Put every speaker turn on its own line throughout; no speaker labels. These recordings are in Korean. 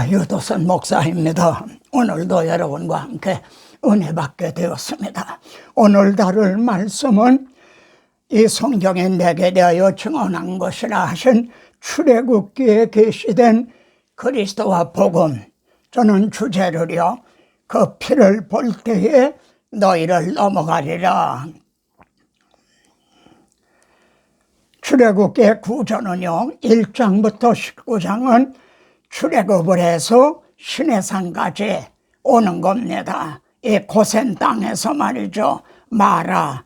유도선 목사입니다. 오늘도 여러분과 함께 은혜 받게 되었습니다. 오늘 다룰 말씀은 이 성경에 내게 대하여 증언한 것이라 하신 출애굽기에 계시된 그리스도와 복음, 저는 주제를요, 그 피를 볼 때에 너희를 넘어가리라. 출애굽기의 구조는요, 1장부터 19장은 출애굽을 해서 시내산까지 오는 겁니다. 이 고센 땅에서 말이죠, 마라,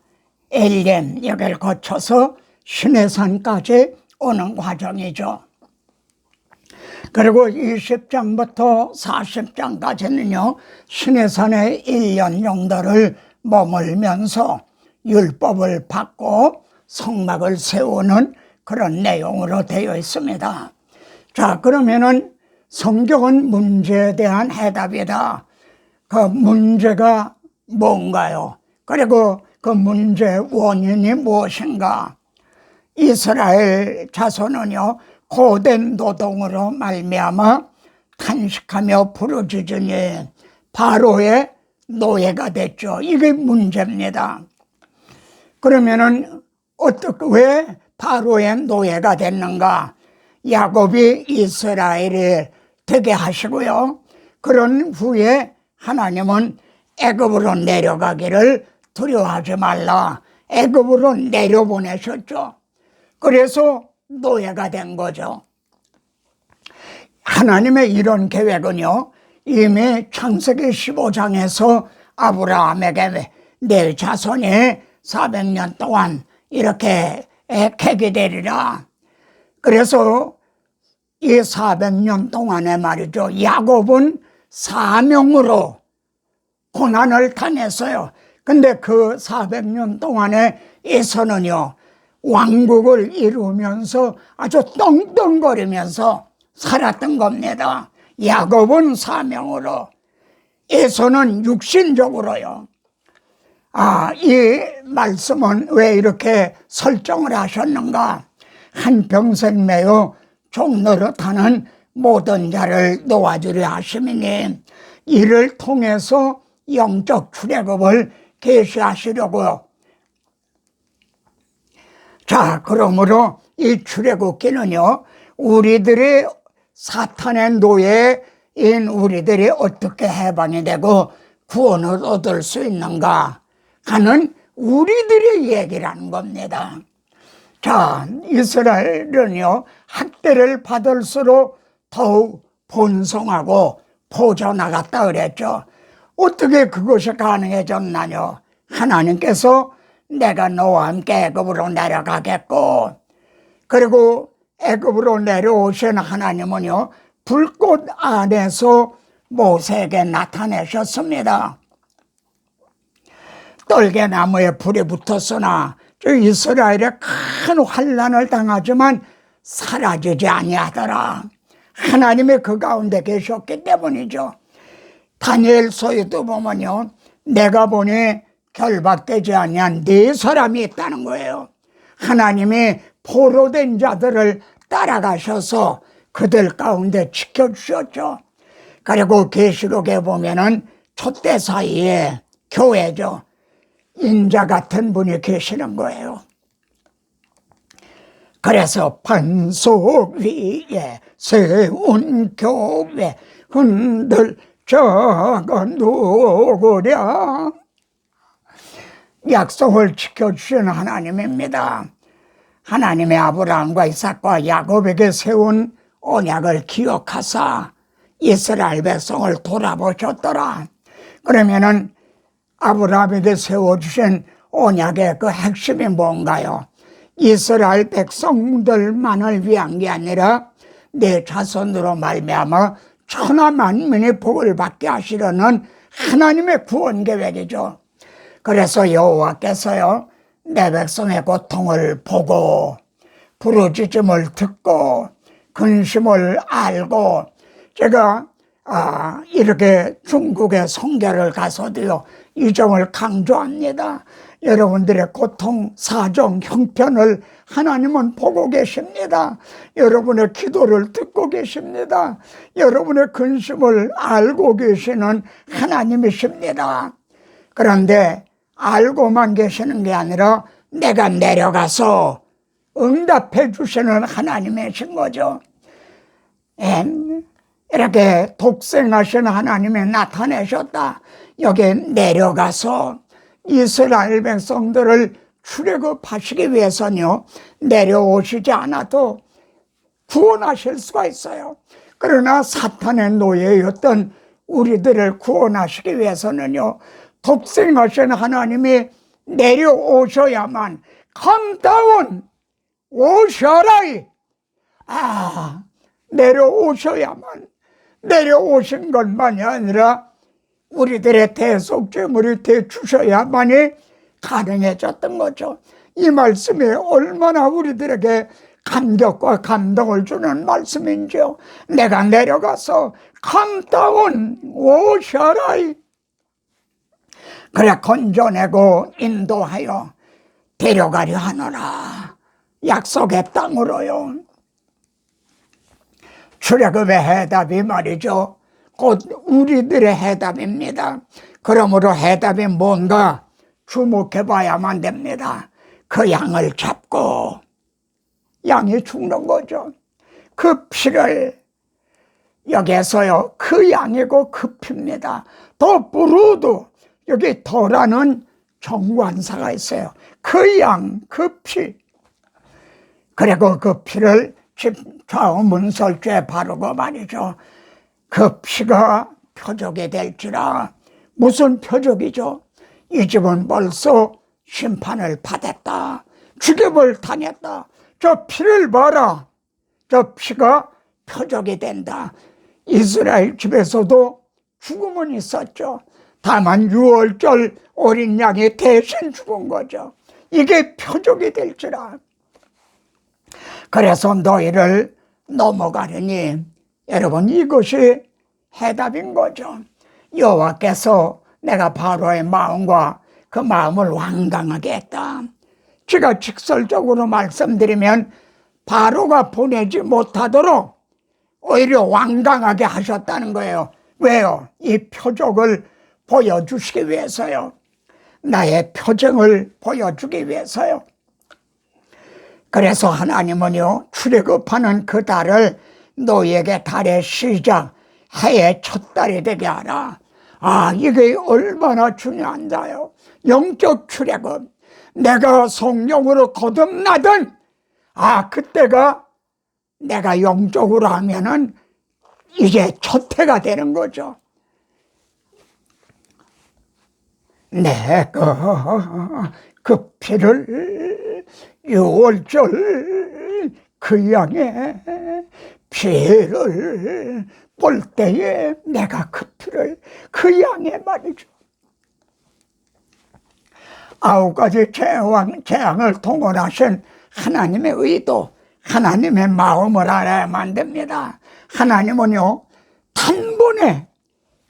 엘렘 여기를 거쳐서 시내산까지 오는 과정이죠. 그리고 20장부터 40장까지는요 시내산에 1년 정도를 머물면서 율법을 받고 성막을 세우는 그런 내용으로 되어 있습니다. 자, 그러면은 성경은 문제에 대한 해답이다. 그 문제가 뭔가요? 그리고 그 문제의 원인이 무엇인가? 이스라엘 자손은요 고된 노동으로 말미암아 탄식하며 부르짖으니 바로의 노예가 됐죠. 이게 문제입니다. 그러면은 왜 바로의 노예가 됐는가? 야곱이 이스라엘을 되게 하시고요, 그런 후에 하나님은 애굽으로 내려가기를 두려워하지 말라, 애굽으로 내려보내셨죠. 그래서 노예가 된 거죠. 하나님의 이런 계획은요 이미 창세기 15장에서 아브라함에게 내 자손이 400년 동안 이렇게 객이 되리라. 그래서 이 400년 동안에 말이죠, 야곱은 사명으로 고난을 당했어요. 근데 그 400년 동안에 에서는요 왕국을 이루면서 아주 떵떵거리면서 살았던 겁니다. 야곱은 사명으로, 에서는 육신적으로요. 이 말씀은 왜 이렇게 설정을 하셨는가? 한평생 매여 종노릇하는 모든 자를 놓아주려 하심이니 이를 통해서 영적 출애굽을 계시하시려고요. 자, 그러므로 이 출애굽기는요 우리들이 사탄의 노예인 우리들이 어떻게 해방이 되고 구원을 얻을 수 있는가 하는 우리들의 얘기라는 겁니다. 자, 이스라엘은요 학대를 받을수록 더욱 번성하고 퍼져나갔다 그랬죠. 어떻게 그것이 가능해졌나요? 하나님께서 내가 너와 함께 애굽으로 내려가겠고, 그리고 애굽으로 내려오신 하나님은요 불꽃 안에서 모세에게 나타내셨습니다. 떨개나무에 불이 붙었으나 이스라엘에 큰 환난을 당하지만 사라지지 아니하더라. 하나님이 그 가운데 계셨기 때문이죠. 다니엘서에도 보면요 내가 보니 결박되지 아니한 네 사람이 있다는 거예요. 하나님이 포로된 자들을 따라가셔서 그들 가운데 지켜주셨죠. 그리고 계시록에 보면은 촛대 사이에 교회죠, 인자 같은 분이 계시는 거예요. 그래서 반석 위에 세운 교회 흔들 저가 누구랴? 약속을 지켜주신 하나님입니다. 하나님의 아브라함과 이삭과 야곱에게 세운 언약을 기억하사 이스라엘 백성을 돌아보셨더라. 그러면은 아브라함에게 세워주신 언약의 그 핵심이 뭔가요? 이스라엘 백성들만을 위한 게 아니라 내 자손으로 말미암아 천하 만민이 복을 받게 하시려는 하나님의 구원 계획이죠. 그래서 여호와께서요 내 백성의 고통을 보고 부르짖음을 듣고 근심을 알고, 제가 이렇게 중국의 선교를 가서도요 이 점을 강조합니다. 여러분들의 고통, 사정, 형편을 하나님은 보고 계십니다. 여러분의 기도를 듣고 계십니다. 여러분의 근심을 알고 계시는 하나님이십니다. 그런데 알고만 계시는 게 아니라 내가 내려가서 응답해 주시는 하나님이신 거죠. 이렇게 독생하신 하나님이 나타내셨다. 여기에 내려가서 이스라엘 백성들을 출애굽하시기 위해서는요, 내려오시지 않아도 구원하실 수가 있어요. 그러나 사탄의 노예였던 우리들을 구원하시기 위해서는요, 독생하신 하나님이 내려오셔야만, come down, 오셔라. 내려오셔야만, 내려오신 것만이 아니라 우리들의 대속죄물이 되주셔야만이 가능해졌던 거죠. 이 말씀이 얼마나 우리들에게 감격과 감동을 주는 말씀인지요. 내가 내려가서 come down, 오셔라. 그래 건져내고 인도하여 데려가려 하노라. 약속의 땅으로요. 출애굽의 해답이 말이죠, 곧 우리들의 해답입니다. 그러므로 해답이 뭔가 주목해 봐야만 됩니다. 그 양을 잡고 양이 죽는 거죠. 그 피를, 여기에서요, 그 양이고 그 피입니다. 더 부르도, 여기 더라는 정관사가 있어요. 그 양, 그 피. 그리고 그 피를 집 좌우 문설주에 바르고 말이죠. 그 피가 표적이 될지라. 무슨 표적이죠? 이 집은 벌써 심판을 받았다. 죽임을 당했다. 저 피를 봐라. 저 피가 표적이 된다. 이스라엘 집에서도 죽음은 있었죠. 다만 6월절 어린 양이 대신 죽은 거죠. 이게 표적이 될지라. 그래서 너희를 넘어가려니, 여러분, 이것이 해답인 거죠. 여호와께서 내가 바로의 마음과 그 마음을 완강하게 했다. 제가 직설적으로 말씀드리면 바로가 보내지 못하도록 오히려 완강하게 하셨다는 거예요. 왜요? 이 표적을 보여주시기 위해서요. 나의 표정을 보여주기 위해서요. 그래서 하나님은요, 출애굽하는 그 달을 너희에게 달의 시작, 해의 첫 달이 되게 하라. 이게 얼마나 중요한가요? 영적 출애굽. 내가 성령으로 거듭나든, 그때가 내가 영적으로 하면은 이게 첫 해가 되는 거죠. 그 피를 6월절 그 양의 피를 볼 때에 내가 그 피를, 그 양의 말이죠, 9가지 재앙을 동원하신 하나님의 의도, 하나님의 마음을 알아야만 됩니다. 하나님은요, 단번에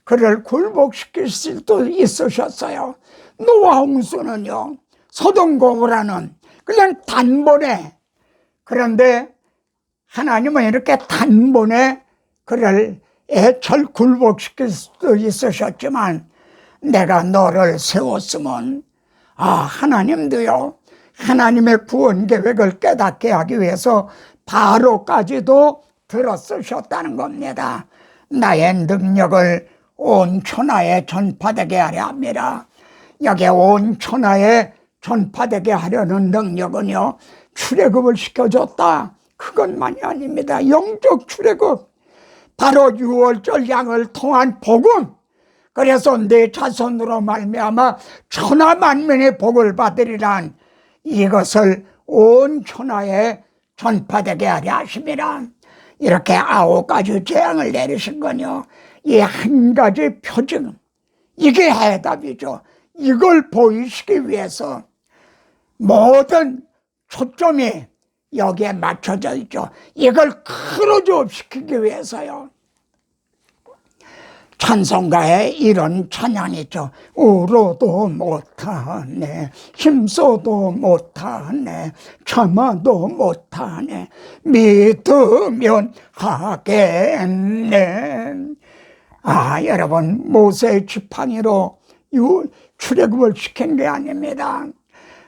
그를 굴복시킬 수도 있으셨어요. 노아 홍수는요, 소돔 고모라는 그냥 단번에. 그런데 하나님은 이렇게 단번에 그를 애철 굴복시킬 수도 있으셨지만, 내가 너를 세웠으면, 하나님도요, 하나님의 구원 계획을 깨닫게 하기 위해서 바로까지도 들어쓰셨다는 겁니다. 나의 능력을 온 천하에 전파되게 하려 합니다. 여기에 온 천하에 전파되게 하려는 능력은요, 출애굽을 시켜줬다. 그것만이 아닙니다. 영적 출애굽. 바로 6월절 양을 통한 복음. 그래서 내 자손으로 말미암아 천하 만민의 복을 받으리란, 이것을 온 천하에 전파되게 하려 하심이라. 이렇게 9가지 재앙을 내리신 거요, 이 한 가지 표징, 이게 해답이죠. 이걸 보이시기 위해서 모든 초점이 여기에 맞춰져 있죠. 이걸 크로즈업 시키기 위해서요. 찬송가에 이런 찬양이 있죠. 울어도 못하네, 힘써도 못하네, 참아도 못하네, 믿으면 하겠네. 여러분, 모세의 지팡이로 출애굽을 시킨 게 아닙니다.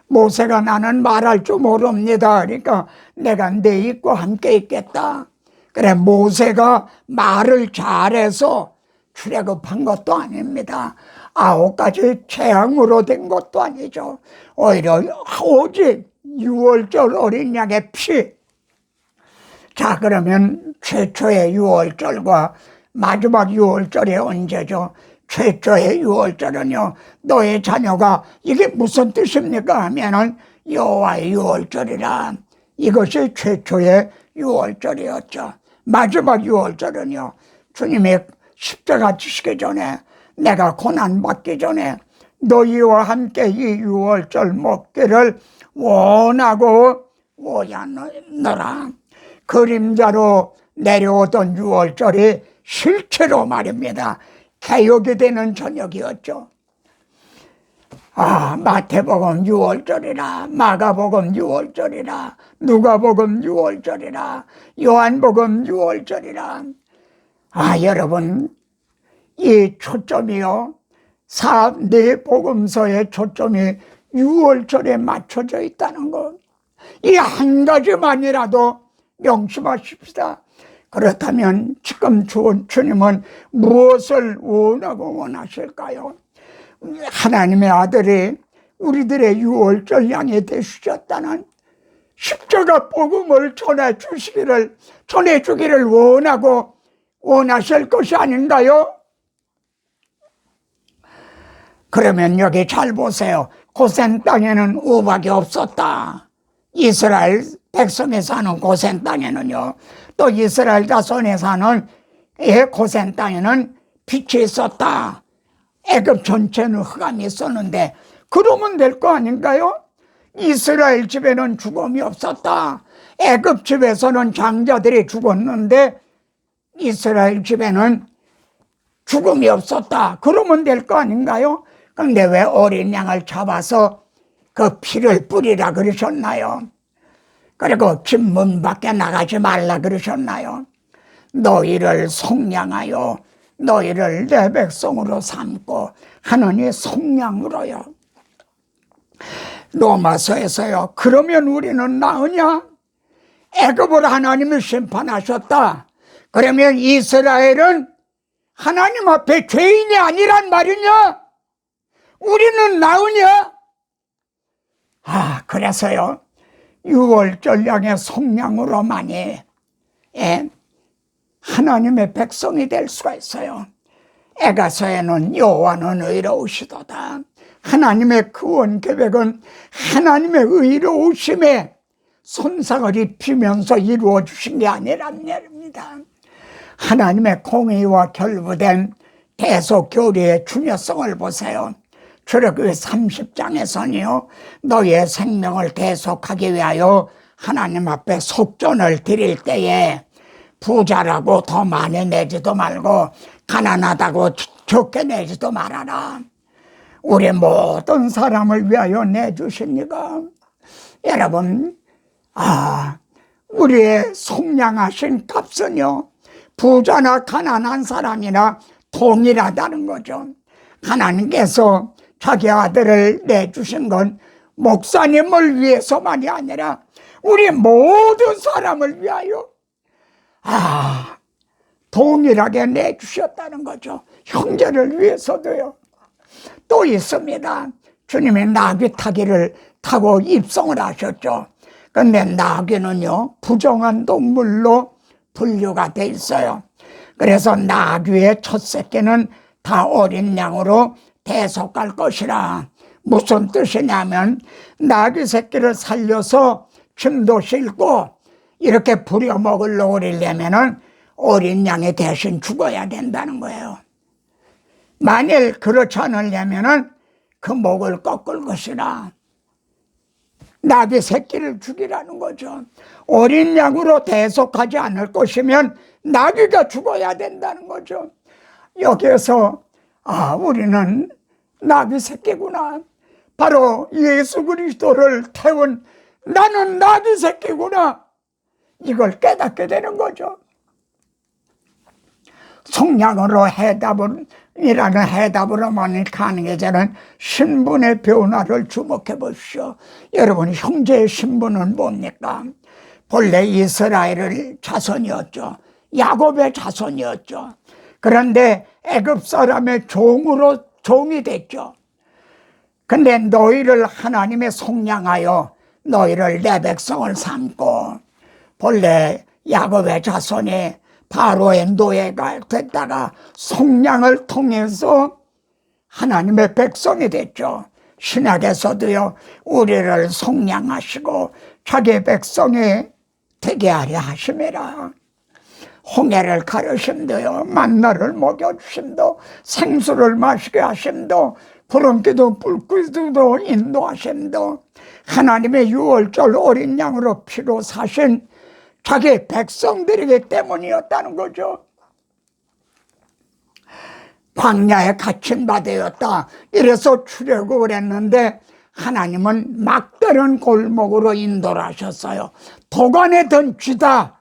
모세가 나는 말할 줄 모릅니다. 그러니까 내가 네 입과 함께 있겠다. 그래, 모세가 말을 잘해서 출애굽한 것도 아닙니다. 9가지 재앙으로 된 것도 아니죠. 오히려 오직 6월절 어린 양의 피. 자, 그러면 최초의 6월절과 마지막 6월절이 언제죠? 최초의 6월절은요, 너의 자녀가 이게 무슨 뜻입니까 하면은 여호와의 6월절이라, 이것이 최초의 6월절이었죠. 마지막 6월절은요, 주님이 십자가 지시기 전에, 내가 고난받기 전에 너희와 함께 이 6월절 먹기를 원하고 오였노라. 그림자로 내려오던 6월절이 실체로 말입니다, 개혁이 되는 저녁이었죠. 마태복음 6월절이라, 마가복음 6월절이라, 누가복음 6월절이라, 요한복음 6월절이라. 여러분, 이 초점이요, 네 복음서의 초점이 6월절에 맞춰져 있다는 것, 이 한 가지만이라도 명심하십시다. 그렇다면 지금 주님은 무엇을 원하고 원하실까요? 하나님의 아들이 우리들의 6월절 양이 되시셨다는 십자가 복음을 전해주기를 원하고 원하실 것이 아닌가요? 그러면 여기 잘 보세요. 고센 땅에는 우박이 없었다. 이스라엘 백성이 사는 고센 땅에는요, 또 이스라엘 자손이 사는 고센 땅에는 빛이 있었다. 애굽 전체는 흑암이 있었는데 그러면 될 거 아닌가요? 이스라엘 집에는 죽음이 없었다. 애굽 집에서는 장자들이 죽었는데 이스라엘 집에는 죽음이 없었다. 그러면 될 거 아닌가요? 그런데 왜 어린 양을 잡아서 그 피를 뿌리라 그러셨나요? 그리고 집 문 밖에 나가지 말라 그러셨나요? 너희를 속량하여 너희를 내 백성으로 삼고 하느니 속량으로요. 로마서에서요, 그러면 우리는 나으냐? 애굽을 하나님이 심판하셨다. 그러면 이스라엘은 하나님 앞에 죄인이 아니란 말이냐? 우리는 나으냐? 그래서요, 6월절 양의 속량으로만이 하나님의 백성이 될 수가 있어요. 에가서에는 여호와는 의로우시도다. 하나님의 구원 계획은 하나님의 의로우심에 손상을 입히면서 이루어 주신 게 아니란 말입니다. 하나님의 공의와 결부된 대속교리의 중요성을 보세요. 출애굽기 30장에서는요, 너의 생명을 대속하기 위하여 하나님 앞에 속전을 드릴 때에 부자라고 더 많이 내지도 말고 가난하다고 적게 내지도 말아라. 우리 모든 사람을 위하여 내주십니까? 여러분, 우리의 속량하신 값은요, 부자나 가난한 사람이나 동일하다는 거죠. 하나님께서 자기 아들을 내주신 건 목사님을 위해서만이 아니라 우리 모든 사람을 위하여 동일하게 내주셨다는 거죠. 형제를 위해서도요. 또 있습니다. 주님이 나귀 타기를 타고 입성을 하셨죠. 그런데 나귀는요, 부정한 동물로 분류가 돼 있어요. 그래서 나귀의 첫 새끼는 다 어린 양으로 대속할 것이라. 무슨 뜻이냐면 나귀 새끼를 살려서 짐도 싣고 이렇게 부려먹으려고 그러려면은 어린 양이 대신 죽어야 된다는 거예요. 만일 그렇지 않으려면은 그 목을 꺾을 것이라. 나귀 새끼를 죽이라는 거죠. 어린 양으로 대속하지 않을 것이면 나귀가 죽어야 된다는 거죠. 여기에서 우리는 나비 새끼구나, 바로 예수 그리스도를 태운 나는 나비 새끼구나, 이걸 깨닫게 되는 거죠. 성량으로 이라는 해답으로만 가는 게 저는 신분의 변화를 주목해 보십시오. 여러분, 형제의 신분은 뭡니까? 본래 이스라엘의 자손이었죠. 야곱의 자손이었죠. 그런데 애굽 사람의 종이 됐죠. 근데 너희를 하나님의 속량하여 너희를 내 백성을 삼고, 본래 야곱의 자손이 바로의 노예가 됐다가 속량을 통해서 하나님의 백성이 됐죠. 신약에서도요, 우리를 속량하시고 자기 백성이 되게 하려 하심이라. 홍해를 가르심도요, 만나를 먹여주심도, 생수를 마시게 하심도, 구름기도 불기도 인도하심도, 하나님의 유월절 어린 양으로 피로 사신 자기 백성들이기 때문이었다는 거죠. 광야에 갇힌 바 되었다, 이래서 출애굽을 했는데 하나님은 막다른 골목으로 인도를 하셨어요. 도관에 든 쥐다.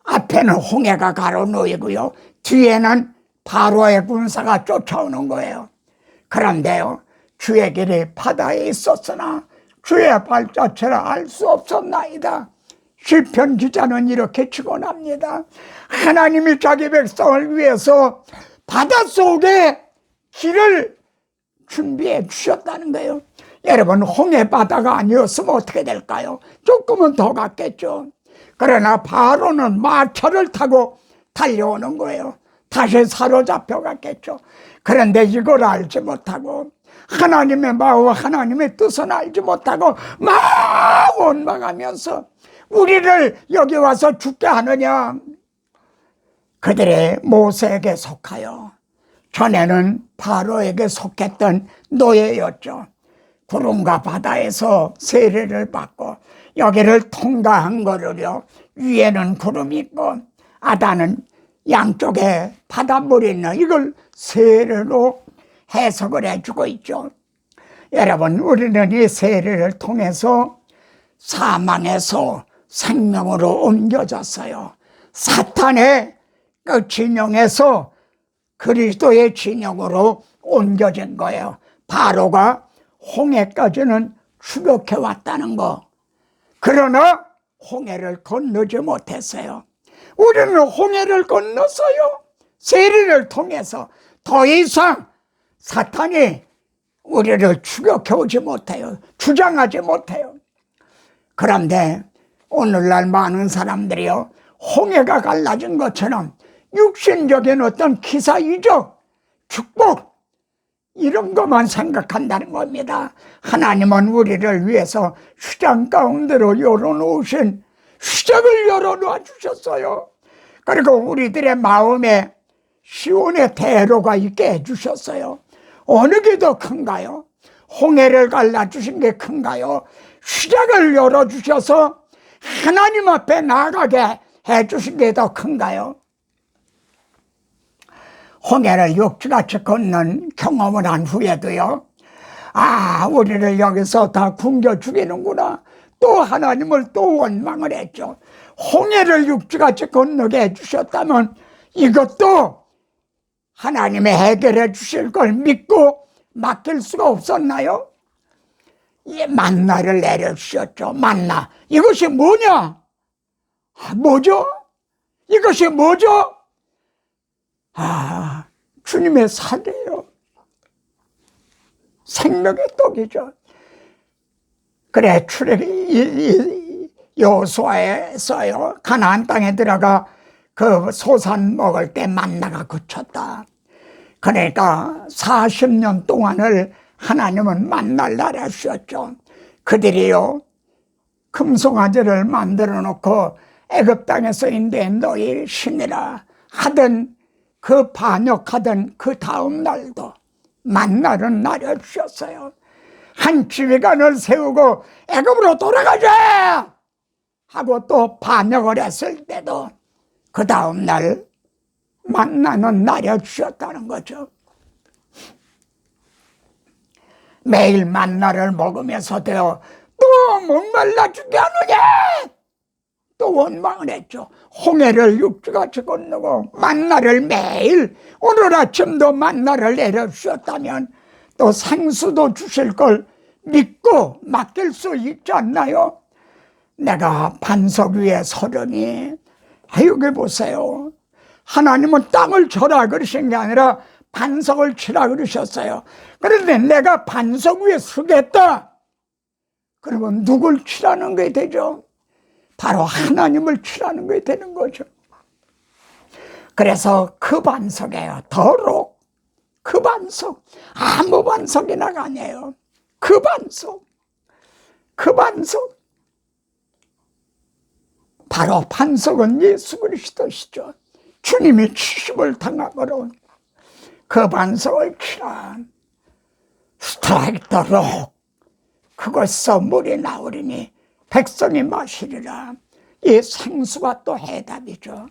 앞에는 홍해가 가로놓이고요, 뒤에는 바로의 군사가 쫓아오는 거예요. 그런데요, 주의 길이 바다에 있었으나 주의 발자취를 알 수 없었나이다. 시편 기자는 이렇게 축원합니다. 하나님이 자기 백성을 위해서 바닷속에 길을 준비해 주셨다는 거예요. 여러분, 홍해 바다가 아니었으면 어떻게 될까요? 조금은 더 갔겠죠. 그러나 바로는 마차를 타고 달려오는 거예요. 다시 사로잡혀 갔겠죠. 그런데 이걸 알지 못하고, 하나님의 마음, 하나님의 뜻은 알지 못하고 막 원망하면서 우리를 여기 와서 죽게 하느냐. 그들의 모세에게 속하여, 전에는 바로에게 속했던 노예였죠. 구름과 바다에서 세례를 받고 여기를 통과한 거를요, 위에는 구름이 있고 아다는 양쪽에 바닷물이 있는, 이걸 세례로 해석을 해주고 있죠. 여러분, 우리는 이 세례를 통해서 사망에서 생명으로 옮겨졌어요. 사탄의 그 진영에서 그리스도의 진영으로 옮겨진 거예요. 바로가 홍해까지는 추격해 왔다는 거. 그러나 홍해를 건너지 못했어요. 우리는 홍해를 건넜어요. 세례를 통해서 더 이상 사탄이 우리를 추격해 오지 못해요. 주장하지 못해요. 그런데 오늘날 많은 사람들이요, 홍해가 갈라진 것처럼 육신적인 어떤 기사이적 축복, 이런 것만 생각한다는 겁니다. 하나님은 우리를 위해서 휘장 가운데로 열어놓으신, 휘장을 열어놓아 주셨어요. 그리고 우리들의 마음에 시온의 대로가 있게 해주셨어요. 어느 게 더 큰가요? 홍해를 갈라주신 게 큰가요? 휘장을 열어주셔서 하나님 앞에 나아가게 해주신 게 더 큰가요? 홍해를 육지같이 걷는 경험을 한 후에도요, 우리를 여기서 다 굶겨 죽이는구나. 또 하나님을 또 원망을 했죠. 홍해를 육지같이 건너게 해주셨다면 이것도 하나님의 해결해 주실 걸 믿고 맡길 수가 없었나요? 이 만나를 내려주셨죠. 만나, 이것이 뭐냐? 뭐죠? 이것이 뭐죠? 주님의 살이에요. 생명의 떡이죠. 그래, 여호수아에서요, 가나안 땅에 들어가 그 소산 먹을 때 만나가 그쳤다. 그러니까 40년 동안을 하나님은 만날 나라 주셨죠. 그들이요, 금송아지를 만들어 놓고 애굽 땅에서 인도해 너희 신이라 하던 그 반역하던 그 다음 날도 만나를 내려주셨어요. 한 지휘관을 세우고 애굽으로 돌아가자 하고 또 반역을 했을 때도 그 다음 날 만나는 나려주셨다는 거죠. 매일 만나를 먹으면서도요, 또 목말라 죽게 하느냐, 또 원망을 했죠. 홍해를 육지같이 건너고 만나를 매일 오늘 아침도 만나를 내려주셨다면 또 생수도 주실 걸 믿고 맡길 수 있지 않나요? 내가 반석 위에 서려니, 여기 보세요. 하나님은 땅을 쳐라 그러신 게 아니라 반석을 치라 그러셨어요. 그런데 내가 반석 위에 서겠다 그러면 누굴 치라는 게 되죠? 바로 하나님을 치라는 게 되는 거죠. 그래서 그 반석이에요. 더럽 그 반석, 아무 반석이나 아니에요. 그 반석, 그 반석, 바로 반석은 예수 그리스도시죠. 주님이 치심을 당하거든 그 반석을 치라. 스트라이크 더 록, 그것서 물이 나오리니 백성이 마시리라. 이 생수가 또 해답이죠.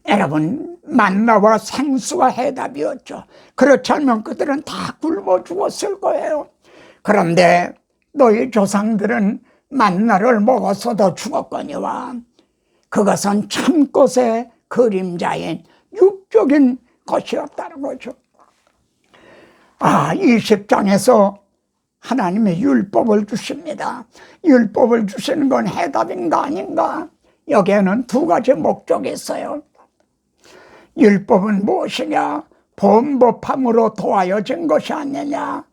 여러분, 만나와 생수가 해답이었죠. 그렇지 않으면 그들은 다 굶어 죽었을 거예요. 그런데 너희 조상들은 만나를 먹어서도 죽었거니와 그것은 참것의 그림자인 육적인 것이었다는 거죠. 20장에서 하나님의 율법을 주십니다. 율법을 주시는 건 해답인가 아닌가? 여기에는 두 가지 목적이 있어요. 율법은 무엇이냐? 범법함으로 도하여진 것이 아니냐?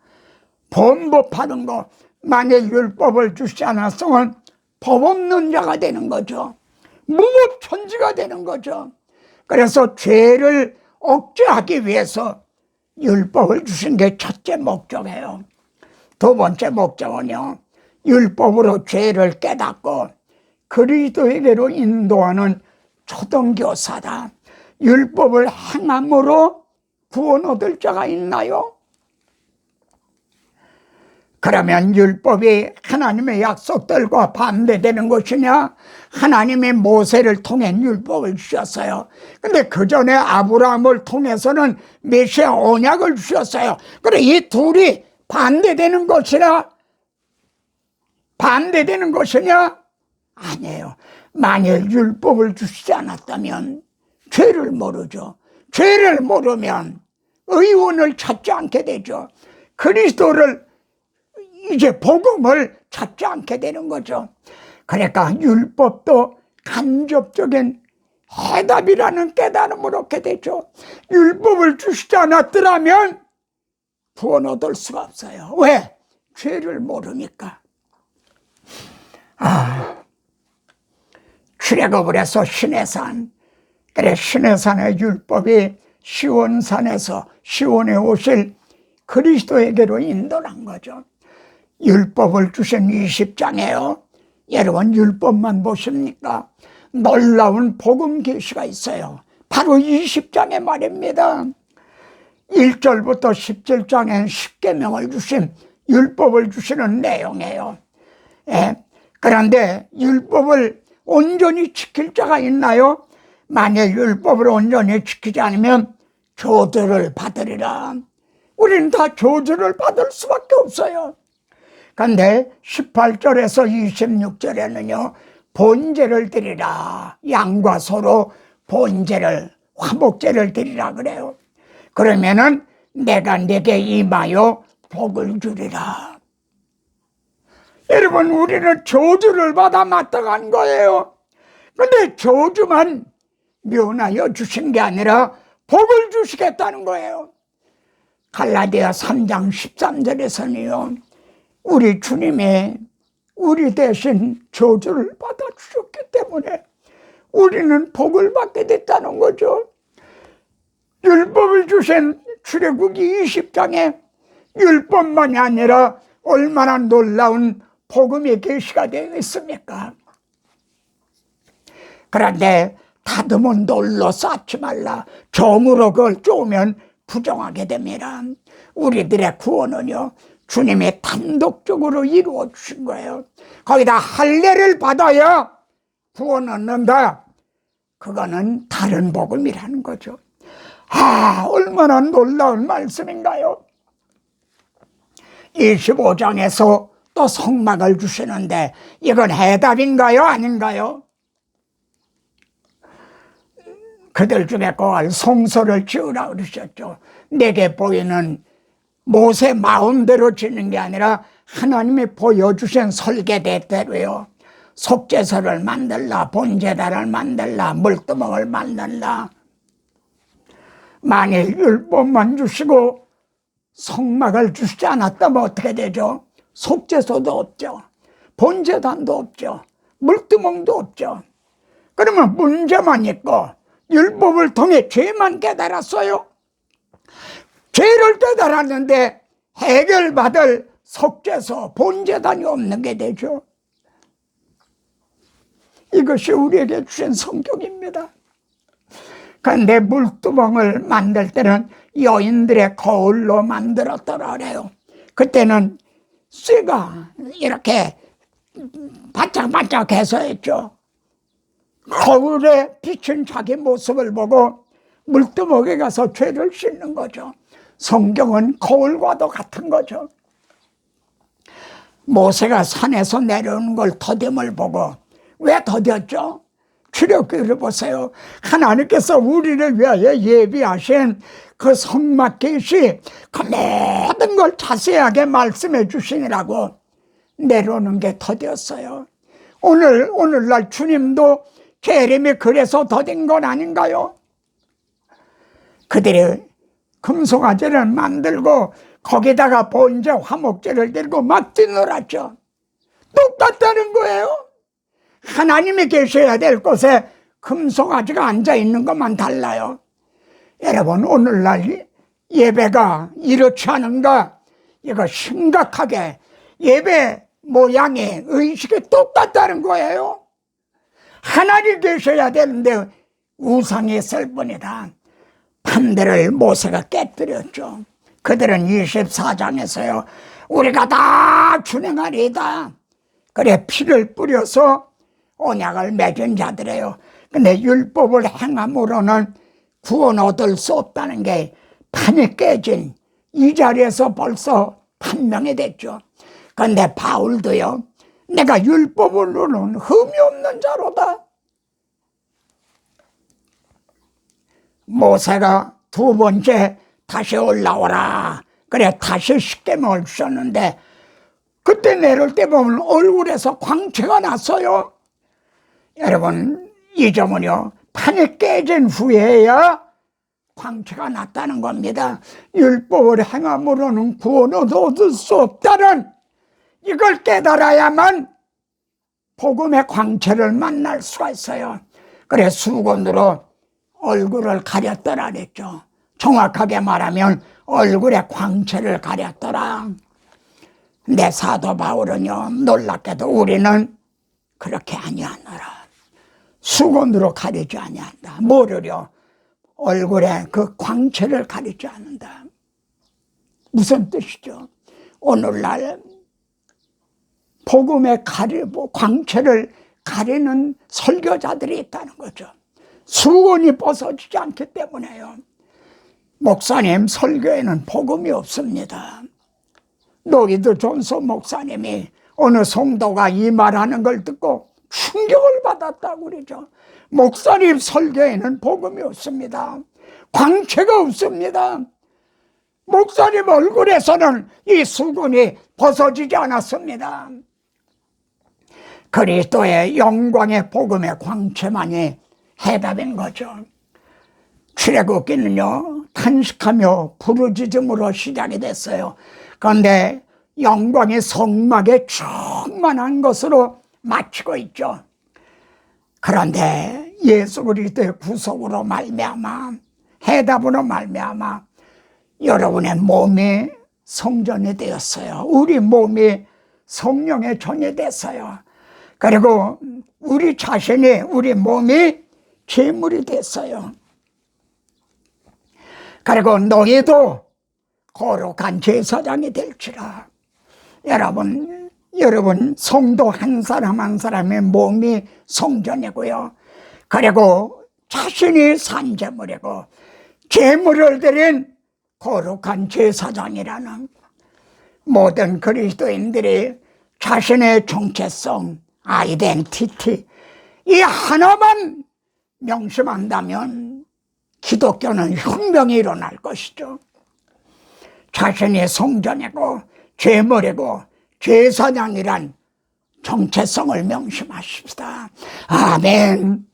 범법하는 거, 만일 율법을 주시지 않았으면 법 없는 자가 되는 거죠. 무법천지가 되는 거죠. 그래서 죄를 억제하기 위해서 율법을 주신 게 첫째 목적이에요. 두 번째 목적은요, 율법으로 죄를 깨닫고 그리스도에게로 인도하는 초등교사다. 율법을 행함으로 구원 얻을 자가 있나요? 그러면 율법이 하나님의 약속들과 반대되는 것이냐? 하나님의 모세를 통해 율법을 주셨어요. 근데 그 전에 아브라함을 통해서는 메시아 언약을 주셨어요. 그래, 이 둘이 반대되는 것이라 반대되는 것이냐? 아니에요. 만일 율법을 주시지 않았다면 죄를 모르죠. 죄를 모르면 의원을 찾지 않게 되죠. 그리스도를, 이제 복음을 찾지 않게 되는 거죠. 그러니까 율법도 간접적인 해답이라는 깨달음을 얻게 되죠. 율법을 주시지 않았더라면 구원 얻을 수가 없어요. 왜? 죄를 모르니까. 출애굽을 해서 시내산, 그래, 시내산의 율법이 시온산에서 시온에 오실 그리스도에게로 인도한 거죠. 율법을 주신 20장에요. 여러분, 율법만 보십니까? 놀라운 복음 계시가 있어요. 바로 20장의 말입니다. 1절부터 17장엔 십계명을 주신 율법을 주시는 내용이에요. 그런데 율법을 온전히 지킬 자가 있나요? 만약 율법을 온전히 지키지 않으면 저주를 받으리라. 우리는 다 저주를 받을 수밖에 없어요. 그런데 18절에서 26절에는요, 번제를 드리라. 양과 소로 번제를, 화목제를 드리라 그래요. 그러면은 내가 네게 임하여 복을 주리라. 여러분, 우리는 저주를 받아 마땅한 거예요. 근데 저주만 면하여 주신 게 아니라 복을 주시겠다는 거예요. 갈라디아 3장 13절에서는요, 우리 주님이 우리 대신 저주를 받아주셨기 때문에 우리는 복을 받게 됐다는 거죠. 율법을 주신 출애굽기 20장에 율법만이 아니라 얼마나 놀라운 복음의 계시가 되어 있습니까? 그런데 다듬은 돌로 쌓지 말라. 정으로 그걸 쪼면 부정하게 됩니다. 우리들의 구원은요, 주님이 단독적으로 이루어 주신 거예요. 거기다 할례를 받아야 구원 얻는다. 그거는 다른 복음이라는 거죠. 얼마나 놀라운 말씀인가요? 25장에서 또 성막을 주시는데 이건 해답인가요? 아닌가요? 그들 중에 꼭 성소를 지으라 그러셨죠. 내게 보이는 모세 마음대로 짓는 게 아니라 하나님이 보여주신 설계대대로요. 속죄소를 만들라, 본제단을 만들라, 물두멍을 만들라. 만일 율법만 주시고 성막을 주시지 않았다면 어떻게 되죠? 속죄소도 없죠. 본제단도 없죠. 물두멍도 없죠. 그러면 문제만 있고 율법을 통해 죄만 깨달았어요. 죄를 깨달았는데 해결받을 속죄소, 본제단이 없는 게 되죠. 이것이 우리에게 주신 성경입니다. 그런데 물두멍을 만들 때는 여인들의 거울로 만들었더라 그래요. 그때는 쇠가 이렇게 반짝반짝해서 했죠. 거울에 비친 자기 모습을 보고 물두멍에 가서 죄를 씻는 거죠. 성경은 거울과도 같은 거죠. 모세가 산에서 내려오는 걸 더딤을 보고 왜 더뎠죠? 출애굽기를 보세요. 하나님께서 우리를 위하여 예비하신 그 성막 계시 그 모든 걸 자세하게 말씀해 주시느라고 내려오는 게 더뎠어요. 오늘날 주님도 재림이 그래서 더딘 건 아닌가요? 그들이 금송아지를 만들고 거기다가 번제 화목제를 들고 막 뛰놀았죠. 똑같다는 거예요. 하나님이 계셔야 될 곳에 금송아지가 앉아있는 것만 달라요. 여러분, 오늘날 예배가 이렇지 않은가? 이거 심각하게 예배 모양이 의식이 똑같다는 거예요. 하나님 계셔야 되는데 우상이 있을 뿐이다. 판대를 모세가 깨뜨렸죠. 그들은 24장에서요 우리가 다 준행하리이다. 그래 피를 뿌려서 언약을 맺은 자들이에요. 근데 율법을 행함으로는 구원 얻을 수 없다는 게 판이 깨진 이 자리에서 벌써 판명이 됐죠. 그런데 바울도요 내가 율법으로는 흠이 없는 자로다. 모세가 두 번째 다시 올라오라 그래 다시 십계명을 주셨는데 그때 내려올 때 보면 얼굴에서 광채가 났어요. 여러분 이 점은요 판이 깨진 후에야 광채가 났다는 겁니다. 율법을 행함으로는 구원을 얻을 수 없다는 이걸 깨달아야만 복음의 광채를 만날 수가 있어요. 그래 수건으로 얼굴을 가렸더라 그랬죠. 정확하게 말하면 얼굴의 광채를 가렸더라. 근데 사도 바울은요 놀랍게도 우리는 그렇게 아니하노라. 수건으로 가리지 아니한다. 뭐를요? 얼굴에 그 광채를 가리지 않는다. 무슨 뜻이죠? 오늘날 복음의 광채를 가리는 설교자들이 있다는 거죠. 수건이 벗어지지 않기 때문에요. 목사님 설교에는 복음이 없습니다. 노이드 존스 목사님이 어느 성도가 이 말하는 걸 듣고 충격을 받았다고 그러죠. 목사님 설교에는 복음이 없습니다. 광채가 없습니다. 목사님 얼굴에서는 이 수건이 벗어지지 않았습니다. 그리스도의 영광의 복음의 광채만이 해답인 거죠. 출애굽기는요 탄식하며 부르짖음으로 시작이 됐어요. 그런데 영광의 성막에 충만한 것으로 마치고 있죠. 그런데 예수 그리스도의 구속으로 말미암아 해답으로 말미암아 여러분의 몸이 성전이 되었어요. 우리 몸이 성령의 전이 됐어요. 그리고 우리 자신이 우리 몸이 제물이 됐어요. 그리고 너희도 거룩한 제사장이 될지라. 여러분 성도 한 사람 한 사람의 몸이 성전이고요. 그리고 자신이 산 제물이고 제물을 드린 거룩한 제사장이라는 모든 그리스도인들이 자신의 정체성, 아이덴티티 이 하나만 명심한다면 기독교는 혁명이 일어날 것이죠. 자신이 성전이고 제물이고 제사장이란 정체성을 명심하십시다. 아멘.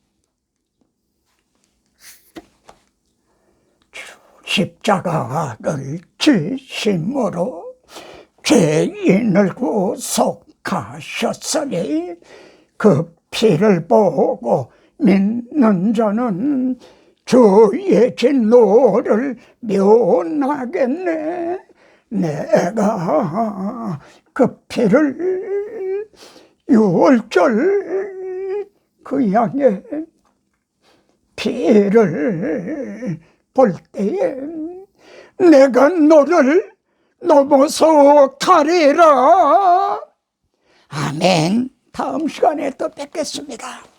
십자가를 지심으로 죄인을 구속하셨으니 그 피를 보고 믿는 자는 주의 진노를 면하겠네. 내가 그 피를 6월절 그 양의 피를 볼 때에 내가 너를 넘어서 가리라. 아멘. 다음 시간에 또 뵙겠습니다.